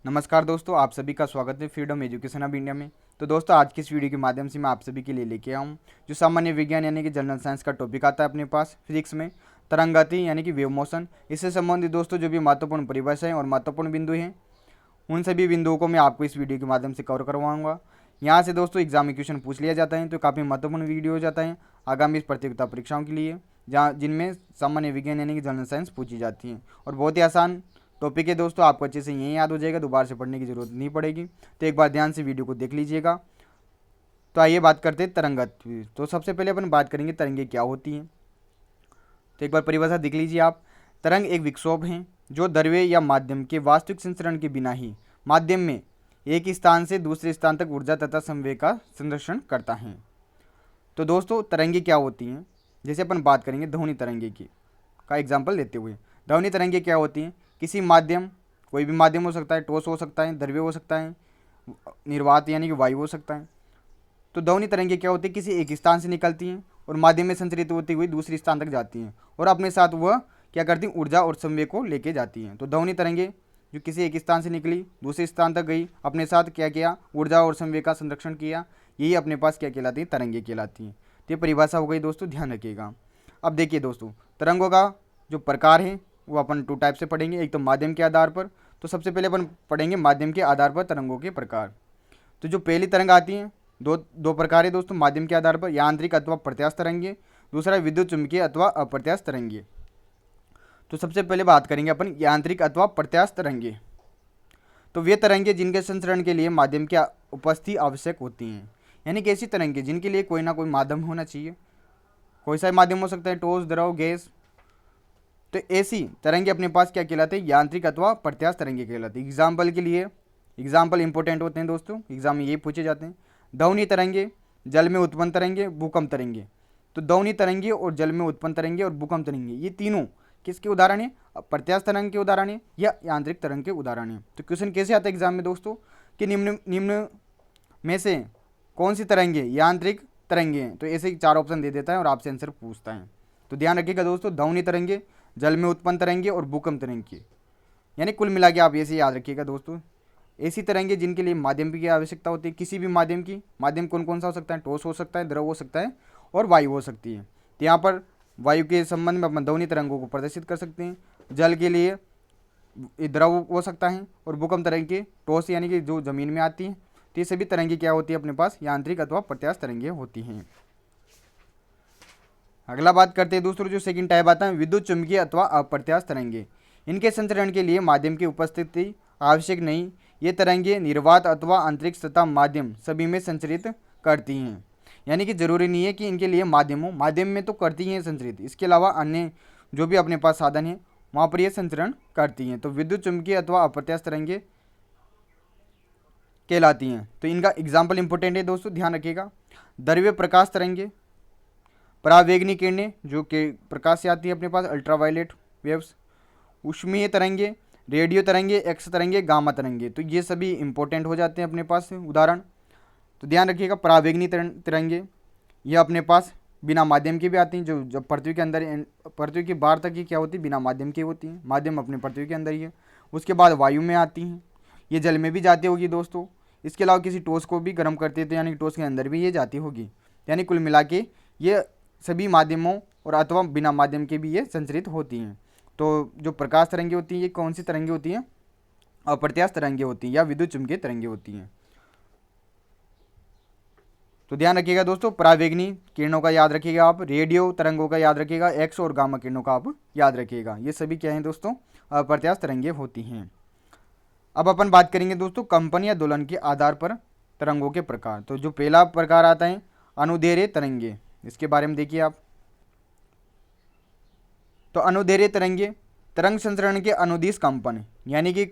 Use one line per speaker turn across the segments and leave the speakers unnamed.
नमस्कार दोस्तों, आप सभी का स्वागत है फ्रीडम एजुकेशन ऑफ इंडिया में। तो दोस्तों, आज की इस वीडियो के माध्यम से मैं आप सभी के लिए लेके आया हूँ जो सामान्य विज्ञान यानी कि जनरल साइंस का टॉपिक आता है अपने पास फिजिक्स में, तरंगगति यानी कि वेव मोशन। इससे संबंधित दोस्तों जो भी महत्वपूर्ण परिभाषाएं और महत्वपूर्ण बिंदु हैं, उन सभी बिंदुओं को मैं आपको इस वीडियो के माध्यम से कवर करवाऊंगा। यहाँ से दोस्तों एग्जाम में क्वेश्चन पूछ लिया जाता है, तो काफ़ी महत्वपूर्ण वीडियो हो जाता है आगामी प्रतियोगिता परीक्षाओं के लिए, जहाँ जिनमें सामान्य विज्ञान यानी कि जनरल साइंस पूछी जाती है। और बहुत ही आसान टॉपिक है दोस्तों, आपको अच्छे से यही याद हो जाएगा, दोबारा से पढ़ने की जरूरत नहीं पड़ेगी। तो एक बार ध्यान से वीडियो को देख लीजिएगा। तो आइए बात करते हैं तरंगत। तो सबसे पहले अपन बात करेंगे तरंगे क्या होती हैं। तो एक बार परिभाषा देख लीजिए आप। तरंग एक विक्षोभ है जो द्रव्य या माध्यम के वास्तविक संचरण के बिना ही माध्यम में एक स्थान से दूसरे स्थान तक ऊर्जा तथा संवेग का संरक्षण करता है। तो दोस्तों तरंगे क्या होती हैं, जैसे अपन बात करेंगे ध्वनि तरंगे की का एग्जाम्पल लेते हुए। ध्वनि तरंगे क्या होती हैं, किसी माध्यम, कोई भी माध्यम हो सकता है, ठोस हो सकता है, द्रव्य हो सकता है, निर्वात यानी कि वायु हो सकता है। तो ध्वनि तरंगे क्या होती है, किसी एक स्थान से निकलती हैं और माध्यम में संचरित होती हुई दूसरे स्थान तक जाती हैं और अपने साथ वह क्या करती हैं, ऊर्जा और संवेग को लेके जाती हैं। तो ध्वनि तरंगे जो किसी एक स्थान से निकली दूसरे स्थान तक गई, अपने साथ क्या किया, ऊर्जा और संवेग का संरक्षण किया, यही अपने पास क्या कहलाती है, तरंगे कहलाती हैं। तो ये परिभाषा हो गई दोस्तों, ध्यान रखिएगा। अब देखिए दोस्तों, तरंगों का जो प्रकार है वो अपन टू टाइप से पढ़ेंगे। एक तो माध्यम के आधार पर। तो सबसे पहले अपन पढ़ेंगे माध्यम के आधार पर तरंगों के प्रकार। तो जो पहली तरंग आती है, दो प्रकार है दोस्तों माध्यम के आधार पर, यांत्रिक अथवा प्रत्यास्थ तरंगे, दूसरा विद्युत चुम्बकीय अथवा अप्रत्यास्थ तरंगे। तो सबसे पहले बात करेंगे अपन यांत्रिक अथवा प्रत्यास्थ तरंगे। तो वे तरंगे जिनके संचरण के लिए माध्यम की उपस्थिति आवश्यक होती हैं, यानी कि ऐसी तरंगे जिनके लिए कोई ना कोई माध्यम होना चाहिए। कोई सा माध्यम हो सकता है, ठोस, द्रव, गैस। तो ऐसी तरंगे अपने पास क्या कहलाते हैं, यांत्रिक अथवा प्रत्यास्थ तरंगे कहलाती है। एग्जाम्पल के लिए, एग्जाम्पल इंपॉर्टेंट होते हैं दोस्तों, एग्जाम में ये पूछे जाते हैं। ध्वनि तरंगे, जल में उत्पन्न तरंगे, भूकंप तरंगे। तो ध्वनि तरंगे और जल में उत्पन्न तरंगे और भूकंप तरंगे, ये तीनों किसके उदाहरण है, प्रत्यास्थ तरंग के उदाहरण है या यांत्रिक तरंग के उदाहरण है। तो क्वेश्चन कैसे आता है एग्जाम में दोस्तों, कि निम्न निम्न में से कौन सी तरंगे यांत्रिक तरंगे हैं। तो ऐसे ही चार ऑप्शन दे देता है और आपसे आंसर पूछता है। तो ध्यान रखिएगा दोस्तों, ध्वनि तरंगे, जल में उत्पन्न तरंगे और भूकंप तरंगे, यानी कुल मिला के आप ऐसे याद रखिएगा दोस्तों, ऐसी तरंगे जिनके लिए माध्यम की आवश्यकता होती है, किसी भी माध्यम की। माध्यम कौन कौन सा हो सकता है, ठोस हो सकता है, द्रव हो सकता है और वायु हो सकती है। तो यहाँ पर वायु के संबंध में अपन ध्वनि तरंगों को प्रदर्शित कर सकते हैं। जल के लिए द्रव हो सकता है और भूकंप तरंगे ठोस यानी कि जो जमीन में आती है। तो ये सभी तरंगे क्या होती है अपने पास, यांत्रिक अथवा प्रत्यास्थ तरंगे होती हैं। अगला बात करते हैं दोस्तों, जो सेकंड टाइप आता है विद्युत चुम्बकीय अथवा अप्रत्यास्थ तरंगे। इनके संचरण के लिए माध्यम की उपस्थिति आवश्यक नहीं। ये तरंगे निर्वात अथवा अंतरिक्ष तथा माध्यम सभी में संचरित करती हैं, यानी कि जरूरी नहीं है कि इनके लिए माध्यम हो, माध्यम में तो करती हैं संचरित, इसके अलावा अन्य जो भी अपने पास साधन है वहाँ पर ये संचरण करती हैं। तो विद्युत चुम्बकीय अथवा अप्रत्यास्थ तरंगे कहलाती हैं। तो इनका एग्जाम्पल इंपॉर्टेंट है दोस्तों, ध्यान रखिएगा। द्रव्य प्रकाश तरंगे, परावैगनी किरणें जो कि प्रकाश से आती है अपने पास, अल्ट्रावायलेट वेव्स, ऊष्मीय तरंगे, रेडियो तरंगे, एक्स तरंगे, गामा तरंगे। तो ये सभी इंपॉर्टेंट हो जाते हैं अपने पास उदाहरण। तो ध्यान रखिएगा, परावैगनी तरंगे ये अपने पास बिना माध्यम के भी आती हैं, जो जब पृथ्वी के अंदर, पृथ्वी की बाहर तक की क्या होती है, बिना माध्यम की होती हैं। माध्यम अपने पृथ्वी के अंदर ही है। उसके बाद वायु में आती हैं, ये जल में भी जाती होगी दोस्तों। इसके अलावा किसी ठोस को भी गर्म करते थे, यानी कि ठोस के अंदर भी ये जाती होगी। यानी कुल मिला के ये सभी माध्यमों और अथवा बिना माध्यम के भी ये संचरित होती हैं। तो जो प्रकाश तरंगे होती हैं ये कौन सी तरंगे होती हैं, अप्रत्यास्थ तरंगे होती हैं या विद्युत चुम्बकीय तरंगे होती हैं। तो ध्यान रखिएगा दोस्तों, परावैगनी किरणों का याद रखिएगा आप, रेडियो तरंगों का याद रखिएगा, एक्स और गामा किरणों का आप याद रखिएगा। ये सभी क्या हैं दोस्तों, अप्रत्यास्थ तरंगे होती हैं। अब अपन बात करेंगे दोस्तों कंपन या दोलन के आधार पर तरंगों के प्रकार। तो जो पहला प्रकार आता है अनुदैर्घ्य तरंगे, इसके बारे में देखिए आप। तो अनुदैर्घ्य तरंगे तरंग संचरण के अनुदिश कंपन, यानी कि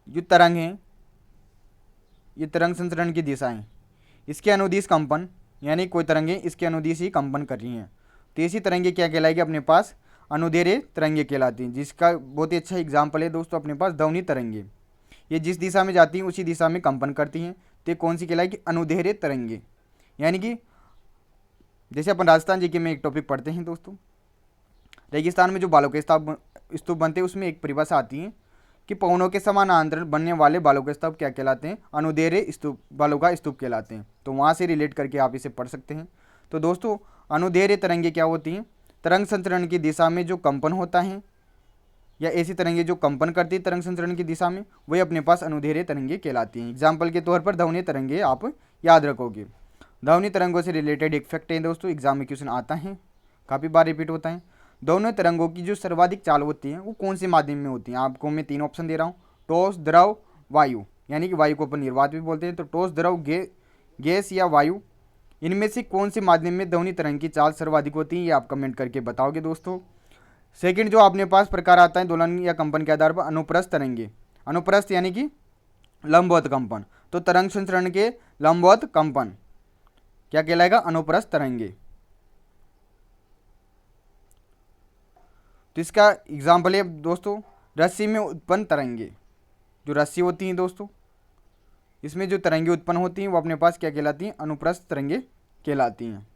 जो तरंग है, ये तरंग संचरण की दिशा है, इसके अनुदिश कंपन, यानी कोई तरंगे इसके अनुदिश ही कंपन कर रही हैं। तो ऐसी तरंगे क्या कहलाएगी अपने पास, अनुदैर्घ्य तरंगे कहलाती हैं। जिसका बहुत ही अच्छा एग्जाम्पल है दोस्तों अपने पास ध्वनि तरंगे, ये जिस दिशा में जाती हैं उसी दिशा में कंपन करती हैं। तो ये कौन सी कहलाएगी, अनुदैर्घ्य तरंगे। यानी कि जैसे अपन राजस्थान जी के में एक टॉपिक पढ़ते हैं दोस्तों, रेगिस्तान में जो बालों के स्तूप बनते हैं उसमें एक परिभाषा आती है कि पवनों के समानांतर बनने वाले बालों के स्तूप क्या कहलाते हैं? अनुदैर्घ्य स्तूप, बालों का स्तूप कहलाते हैं। तो वहाँ से रिलेट करके आप इसे पढ़ सकते हैं। तो दोस्तों अनुदैर्घ्य तरंगे क्या होती हैं? तरंग संचरण की दिशा में जो कंपन होता है या ऐसी तरंगे जो कंपन करती है तरंग संचरण की दिशा में, वही अपने पास अनुदैर्घ्य तरंगे कहलाती हैं। एग्जाम्पल के तौर पर ध्वनि तरंगे आप याद रखोगे। ध्वनि तरंगों से रिलेटेड एक फैक्ट है दोस्तों, एग्जाम में क्वेश्चन आता है, काफ़ी बार रिपीट होता है। दोनों तरंगों की जो सर्वाधिक चाल होती है वो कौन से माध्यम में होती है? आपको मैं 3 ऑप्शन दे रहा हूँ, ठोस, द्रव, वायु, यानी कि वायु को अपन निर्वात भी बोलते हैं। तो ठोस, द्रव, गैस या वायु, इनमें से कौन से माध्यम में ध्वनि तरंग की चाल सर्वाधिक होती है? ये आप कमेंट करके बताओगे दोस्तों। सेकंड जो अपने पास प्रकार आता है दोलन या कंपन के आधार पर, अनुप्रस्थ तरंगे। अनुप्रस्थ यानी कि लंबवत कंपन, तो तरंग संचरण के लंबवत कंपन क्या कहलाएगा? अनुप्रस्थ तरंगे। तो इसका एग्जाम्पल है दोस्तों रस्सी में उत्पन्न तरंगे। जो रस्सी होती हैं दोस्तों, इसमें जो तरंगे उत्पन्न होती हैं वो अपने पास क्या कहलाती हैं? अनुप्रस्थ तरंगे कहलाती हैं।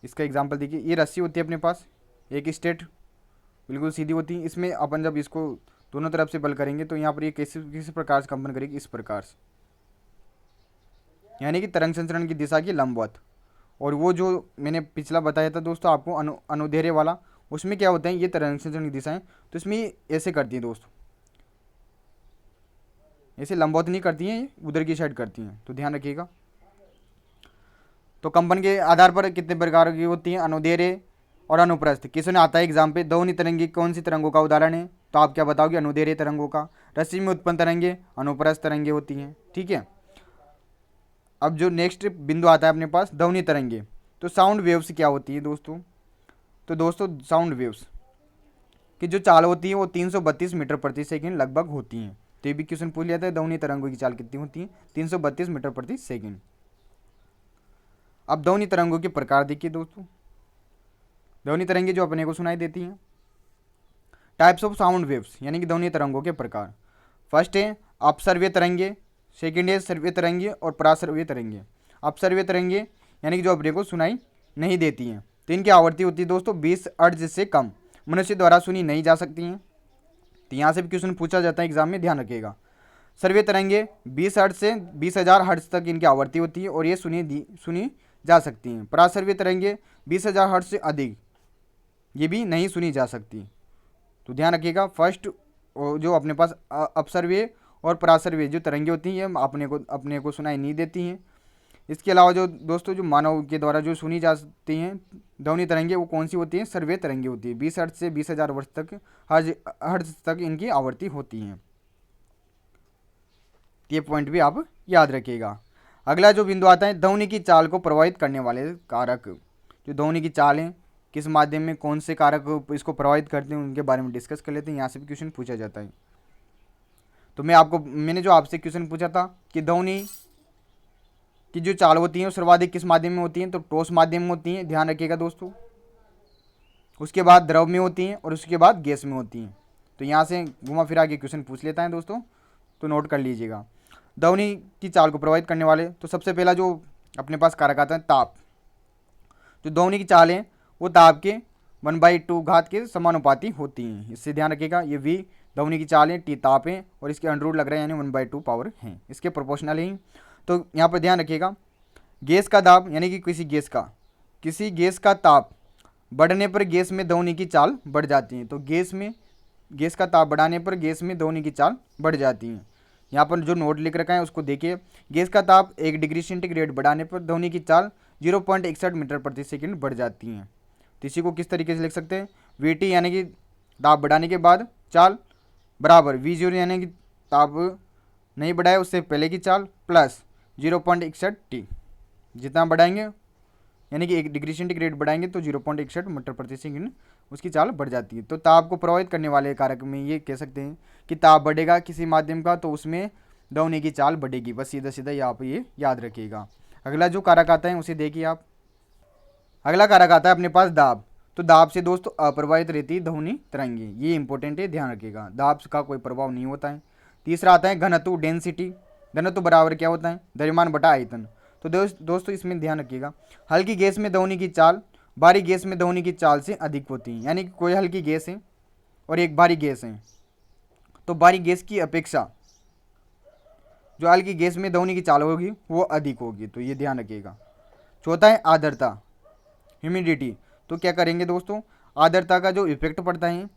इसका एग्जाम्पल देखिए, ये रस्सी होती है अपने पास, एक स्ट्रेट बिल्कुल सीधी होती है। इसमें अपन जब इसको दोनों तरफ से बल करेंगे तो यहाँ पर ये किस प्रकार से कंपन करेगी? इस प्रकार से, यानी कि तरंग संचरण की दिशा की लंबवत। और वो जो मैंने पिछला बताया था दोस्तों आपको अनुदैर्घ्य वाला, उसमें क्या होता है? ये तरंग संचरण की दिशाएं, तो इसमें ये ऐसे करती हैं दोस्तों, ऐसे लंबवत नहीं करती हैं, ये उधर की साइड करती हैं, तो ध्यान रखिएगा। तो कंपन के आधार पर कितने प्रकार की होती हैं? अनुदैर्घ्य और अनुप्रस्थ। किसने आता है एग्जाम पे? ध्वनि तरंगी कौन सी तरंगों का उदाहरण है? तो आप क्या बताओगे? अनुदैर्घ्य तरंगों का। रस्सी में उत्पन्न तरंगे अनुप्रस्थ तरंगे होती हैं, ठीक है। अब जो नेक्स्ट बिंदु आता है अपने पास, ध्वनि तरंगे। तो साउंड वेव्स क्या होती है दोस्तों? तो दोस्तों साउंड वेव्स की जो चाल होती है वो 332 मीटर प्रति सेकंड लगभग होती हैं। तो ये भी क्वेश्चन पूछ लिया था, ध्वनि तरंगों की चाल कितनी होती है? 332 मीटर प्रति सेकंड। अब ध्वनि तरंगों के प्रकार देखिए दोस्तों, ध्वनि तरंगे जो अपने को सुनाई देती हैं। टाइप्स ऑफ साउंड वेव्स, यानी कि ध्वनि तरंगों के प्रकार। फर्स्ट है अपसर्व्य तरंगे, सेकेंड है सर्व्य तरंगे और परासर्व्य तरंगे। अपसर्व्य तरंगे यानी कि जो अपने को सुनाई नहीं देती हैं। तो इनकी आवृत्ति होती है दोस्तों 20 हर्ट्ज से कम, मनुष्य द्वारा सुनी नहीं जा सकती हैं। तो यहाँ से भी क्वेश्चन पूछा जाता है एग्जाम में, ध्यान रखिएगा। सर्व्य तरंगे 20 हर्ट्ज से 20,000 हर्ट्ज तक इनकी आवृत्ति होती है और ये सुनी जा सकती हैं। परासर्व्य तरंगे 20,000 हर्ट्ज से अधिक ये भी नहीं सुनी जा सकती। तो ध्यान रखिएगा, फर्स्ट जो अपने पास अपसर्व्य और परासर्व्य जो तरंगे होती हैं ये अपने को सुनाई नहीं देती हैं। इसके अलावा जो दोस्तों जो मानव के द्वारा जो सुनी जाती हैं ध्वनि तरंगे वो कौन सी होती हैं? सर्व्य तरंगे होती है। 20 हर्ट्ज से 20,000 वर्ष तक हर्ट्ज तक इनकी आवृत्ति होती हैं। ये पॉइंट भी आप याद रखिएगा। अगला जो बिंदु आता है ध्वनि की चाल को प्रभावित करने वाले कारक। जो ध्वनि की चाल है किस माध्यम में कौन से कारक इसको प्रभावित करते हैं उनके बारे में डिस्कस कर लेते हैं। यहाँ से भी क्वेश्चन पूछा जाता है। तो मैंने जो आपसे क्वेश्चन पूछा था कि ध्वनि की जो चाल होती है वो सर्वाधिक किस माध्यम में होती है? तो ठोस माध्यम में होती है, ध्यान रखिएगा दोस्तों। उसके बाद द्रव में होती हैं और उसके बाद गैस में होती हैं। तो यहाँ से घुमा फिरा के क्वेश्चन पूछ लेता है दोस्तों, तो नोट कर लीजिएगा। ध्वनि की चाल को प्रभावित करने वाले, तो सबसे पहला जो अपने पास कारक आता है ताप। जो ध्वनि की चाल है वो ताप के 1/2 घात के समानुपाती होती हैं। इससे ध्यान रखिएगा, ये V ध्वनि की चाल है, T ताप है और इसके अंडर लग रहा है यानी 1/2 पावर है, इसके प्रोपोर्शनल ही। तो यहाँ पर ध्यान रखिएगा, गैस का दाब यानी कि किसी गैस का ताप बढ़ने पर गैस में ध्वनि की चाल बढ़ जाती है। तो गैस का ताप बढ़ाने पर गैस में ध्वनि की चाल बढ़ जाती है। यहाँ पर जो नोट लिख रखा है उसको देखिए, गैस का ताप 1 डिग्री सेंटीग्रेड बढ़ाने पर ध्वनि की चाल 0.61 मीटर प्रति सेकंड बढ़ जाती हैं। तो इसी को किस तरीके से लिख सकते हैं? VT यानी कि ताप बढ़ाने के बाद चाल बराबर V0 यानी कि ताप नहीं बढ़ाए उससे पहले की चाल प्लस 0.61 T। जितना बढ़ाएंगे यानी कि 1 डिग्री सेंटीग्रेड बढ़ाएंगे तो 0.61 मीटर प्रति सेकंड उसकी चाल बढ़ जाती है। तो ताप को प्रभावित करने वाले कारक में ये कह सकते हैं कि ताप बढ़ेगा किसी माध्यम का तो उसमें ध्वनि की चाल बढ़ेगी। बस सीधा सीधा यहाँ पर ये याद रखिएगा। अगला जो कारक आता है उसे देखिए आप। अगला कारक आता है अपने पास दाब। तो दाब से दोस्तों अप्रभावित रहती है ध्वनि तरंगे, ये इंपॉर्टेंट है, ध्यान रखिएगा। दाब का कोई प्रभाव नहीं होता है। तीसरा आता है घनत्व, डेंसिटी। घनत्व बराबर क्या होता है? द्रव्यमान बटा आयतन। तो दोस्तों इसमें ध्यान रखिएगा, हल्की गैस में ध्वनि की चाल भारी गैस में ध्वनि की चाल से अधिक होती हैं। यानी कि कोई हल्की गैस है और एक भारी गैस है, तो भारी गैस की अपेक्षा जो हल्की गैस में ध्वनि की चाल होगी वो अधिक होगी, तो ये ध्यान रखिएगा। चौथा है आर्द्रता, ह्यूमिडिटी। तो क्या करेंगे दोस्तों, आर्द्रता का जो इफेक्ट पड़ता है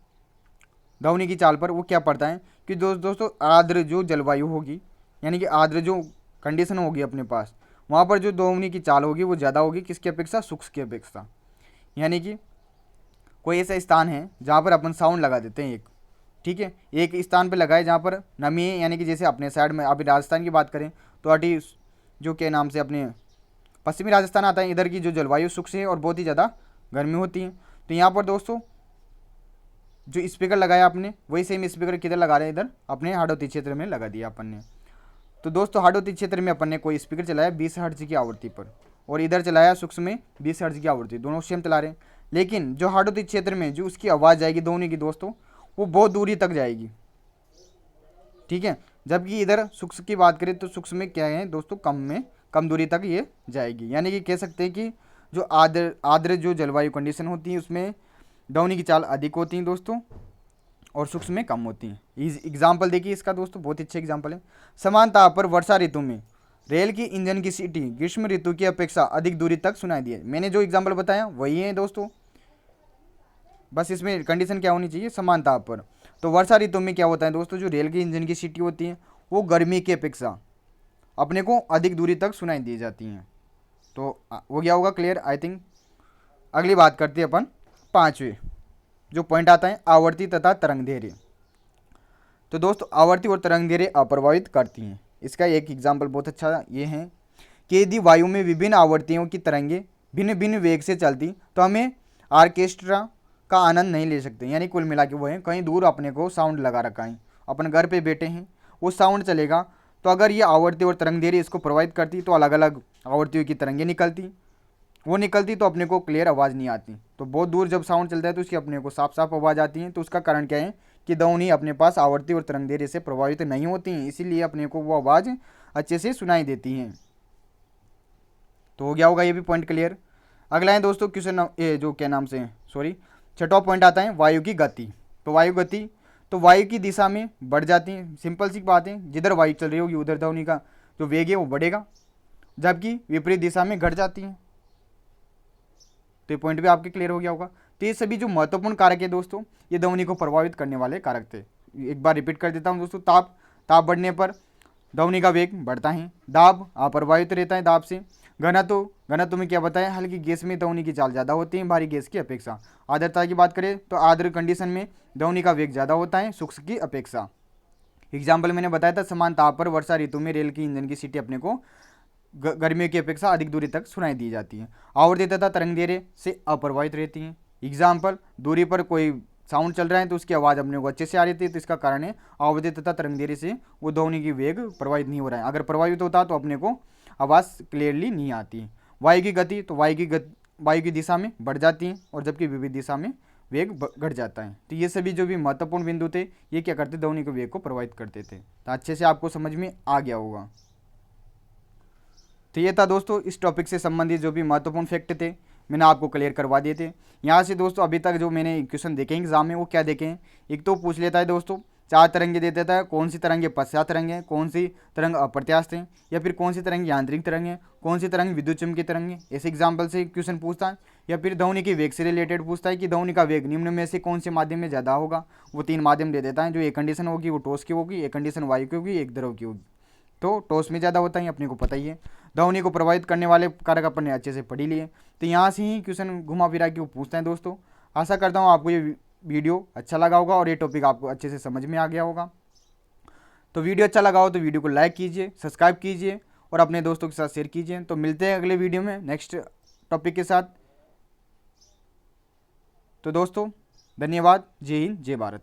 ध्वनि की चाल पर वो क्या पड़ता है कि दोस्तों आर्द्र जो जलवायु होगी, यानी कि आर्द्र जो कंडीशन होगी अपने पास, वहाँ पर जो ध्वनि की चाल होगी वो ज़्यादा होगी किसकी अपेक्षा, शुष्क की अपेक्षा। यानी कि कोई ऐसा स्थान है जहाँ पर अपन साउंड लगा देते हैं एक, ठीक है, एक स्थान पे लगाए जहाँ पर नमी है, यानी कि जैसे अपने साइड में अभी राजस्थान की बात करें तो अटी जो के नाम से अपने पश्चिमी राजस्थान आता है, इधर की जो जलवायु शुष्क है और बहुत ही ज़्यादा गर्मी होती है। तो यहाँ पर दोस्तों जो स्पीकर लगाया आपने वही सेम स्पीकर किधर लगा रहे हैं, इधर अपने हाड़ौती क्षेत्र में लगा दिया अपन ने। तो दोस्तों हाड़ौती क्षेत्र में अपन ने कोई स्पीकर चलाया 20 हर्ट्ज की आवृत्ति पर और इधर चलाया सूक्ष्म में 20 हर्ट्ज की आवृत्ति, दोनों सेम चला रहे हैं। लेकिन जो हाड़ौती क्षेत्र में जो उसकी आवाज़ जाएगी ध्वनि की दोस्तों वो बहुत दूरी तक जाएगी, ठीक है। जबकि इधर सूक्ष्म की बात करें तो सूक्ष्म में क्या है दोस्तों, कम दूरी तक ये जाएगी। यानी कि कह सकते हैं कि जो आर्द्र जो जलवायु कंडीशन होती है उसमें ध्वनि की चाल अधिक होती है दोस्तों और सूक्ष्म में कम होती हैं। एग्जाम्पल देखिए इसका दोस्तों, बहुत अच्छा एग्जाम्पल है। समान ताप पर वर्षा ऋतु में रेल की इंजन की सीटी ग्रीष्म ऋतु की अपेक्षा अधिक दूरी तक सुनाई दी है। मैंने जो एग्जाम्पल बताया वही है दोस्तों, बस इसमें कंडीशन क्या होनी चाहिए, समान ताप पर। तो वर्षा ऋतु में क्या होता है दोस्तों, जो रेल की इंजन की सीटी होती है वो गर्मी की अपेक्षा अपने को अधिक दूरी तक सुनाई दी जाती हैं। तो वो क्या होगा, क्लियर आई थिंक। अगली बात करते हैं अपन पाँचवें जो पॉइंट आता है, आवर्ती तथा तरंग दैर्ध्य। तो दोस्तों आवर्ती और तरंग दैर्ध्य अप्रभावित करती हैं। इसका एक एग्जाम्पल बहुत अच्छा ये है कि यदि वायु में विभिन्न आवर्तियों की तरंगें भिन्न भिन्न वेग से चलती तो हमें ऑर्केस्ट्रा का आनंद नहीं ले सकते। यानी कुल मिला के वो है, कहीं दूर अपने को साउंड लगा रखा है, अपन घर पे बैठे हैं, वो साउंड चलेगा, तो अगर ये आवर्ती और तरंग दैर्ध्य इसको प्रभावित करती तो अलग अलग आवर्तियों की तरंगें निकलती, वो निकलती तो अपने को क्लियर आवाज़ नहीं आती। तो बहुत दूर जब साउंड चलता है तो उसकी अपने को साफ साफ आवाज़ आती है। तो उसका कारण क्या है कि ध्वनि अपने पास आवर्ती और तरंग दैर्ध्य से प्रभावित नहीं होती हैं, इसीलिए अपने को वो आवाज़ अच्छे से सुनाई देती हैं। तो हो गया होगा ये भी पॉइंट क्लियर। अगला है दोस्तों क्वेश्चन जो क्या नाम से सॉरी छठवां पॉइंट आता है वायु की गति। तो वायु गति तो वायु की दिशा में बढ़ जाती है, सिंपल सी बात है, जिधर वायु चल रही होगी उधर ध्वनि का जो वेग है वो बढ़ेगा, जबकि विपरीत दिशा में घट जाती है। तो ये पॉइंट भी आपके क्लियर हो गया होगा। तो ये सभी जो महत्वपूर्ण कारक है दोस्तों ये ध्वनि को प्रभावित करने वाले कारक थे। एक बार रिपीट कर देता हूँ दोस्तों, ताप बढ़ने पर ध्वनि का वेग बढ़ता है, दाब अप्रभावित रहता है दाब से, घनत्व में क्या बताया, हल्की गैस में ध्वनि की चाल ज़्यादा होती है भारी गैस की अपेक्षा। आर्द्रता की बात करें तो आर्द्र कंडीशन में ध्वनि का वेग ज़्यादा होता है शुष्क की अपेक्षा। एग्जाम्पल मैंने बताया था, समान ताप पर वर्षा ऋतु में रेल की इंजन की सीटी अपने को गर्मियों की अपेक्षा अधिक दूरी तक सुनाई दी जाती है। आवर्ती तथा तरंग दैर्ध्य से अप्रभावित रहती हैं। एग्जाम्पल, दूरी पर कोई साउंड चल रहा है तो उसकी आवाज़ अपने को अच्छे से आ रही थी, तो इसका कारण है आवर्ती तथा तरंग दैर्ध्य से वो ध्वनि की वेग प्रभावित नहीं हो रहा है। अगर प्रभावित होता तो अपने को आवाज़ क्लियरली नहीं आती। वायु की गति तो वायु की दिशा में बढ़ जाती है और जबकि विपरीत दिशा में वेग घट जाता है। तो ये सभी जो भी महत्वपूर्ण बिंदु थे ये क्या करते, ध्वनि के वेग को प्रभावित करते थे। तो अच्छे से आपको समझ में आ गया होगा। तो ये था दोस्तों इस टॉपिक से संबंधित जो भी महत्वपूर्ण फैक्ट थे मैंने आपको क्लियर करवा दिए थे। यहाँ से दोस्तों अभी तक जो मैंने क्वेश्चन देखे हैं एग्जाम में वो क्या देखे हैं, एक तो पूछ लेता है दोस्तों 4 तरंगे दे देता है, कौन सी तरंगे पश्चात तरंग है, कौन सी तरंग अप्रत्यास्थ है, या फिर कौन सी तरंग यांत्रिक तरंग है, कौन सी तरंग विद्युत चुम्बकीय तरंग है। ऐसे एग्जाम्पल से क्वेश्चन पूछता है। या फिर ध्वनि के वेग से रिलेटेड पूछता है कि ध्वनि का वेग निम्न में से कौन से माध्यम में ज़्यादा होगा। वो 3 माध्यम दे देता है, जो एक कंडीशन होगी वो ठोस की होगी, एक कंडीशन वायु की होगी, एक द्रव की होगी। तो ठोस में ज़्यादा होता है अपने को पता ही है। ध्वनि को प्रभावित करने वाले कारक अपन ने अच्छे से पढ़ ही लिए। तो यहाँ से ही क्वेश्चन घुमा फिरा के वो पूछते हैं दोस्तों। आशा करता हूँ आपको ये वीडियो अच्छा लगा होगा और ये टॉपिक आपको अच्छे से समझ में आ गया होगा। तो वीडियो अच्छा लगा हो तो वीडियो को लाइक कीजिए, सब्सक्राइब कीजिए और अपने दोस्तों के साथ शेयर कीजिए। तो मिलते हैं अगले वीडियो में नेक्स्ट टॉपिक के साथ। तो दोस्तों धन्यवाद, जय हिंद, जय भारत।